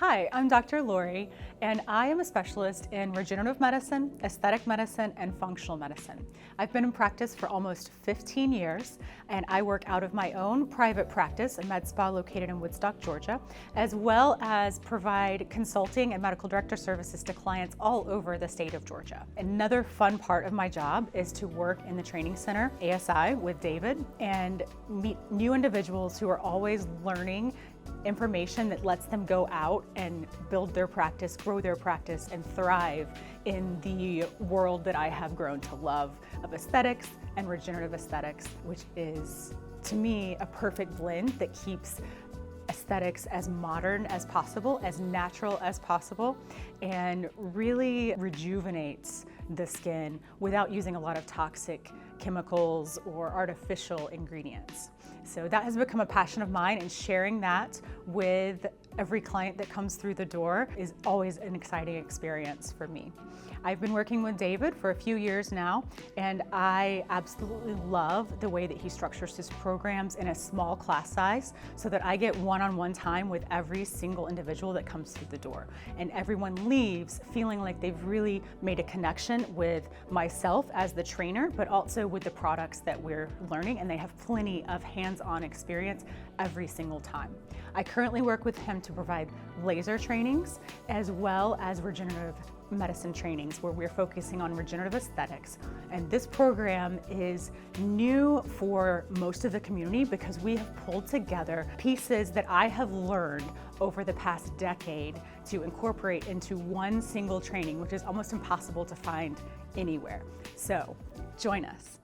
Hi, I'm Dr. Lori, and I am a specialist in regenerative medicine, aesthetic medicine, and functional medicine. I've been in practice for almost 15 years, and I work out of my own private practice, a med spa located in Woodstock, Georgia, as well as provide consulting and medical director services to clients all over the state of Georgia. Another fun part of my job is to work in the training center, ASI, with David, and meet new individuals who are always learning information that lets them go out and build their practice, grow their practice, and thrive in the world that I have grown to love of aesthetics and regenerative aesthetics, which is, to me, a perfect blend that keeps aesthetics as modern as possible, as natural as possible, and really rejuvenates the skin without using a lot of toxic chemicals or artificial ingredients. So that has become a passion of mine, and sharing that with every client that comes through the door is always an exciting experience for me. I've been working with David for a few years now, and I absolutely love the way that he structures his programs in a small class size so that I get one-on-one time with every single individual that comes through the door. And everyone leaves feeling like they've really made a connection with myself as the trainer, but also with the products that we're learning, and they have plenty of hands-on experience every single time. I currently work with him to provide laser trainings as well as regenerative medicine trainings where we're focusing on regenerative aesthetics. And this program is new for most of the community because we have pulled together pieces that I have learned over the past decade to incorporate into one single training, which is almost impossible to find anywhere. So join us.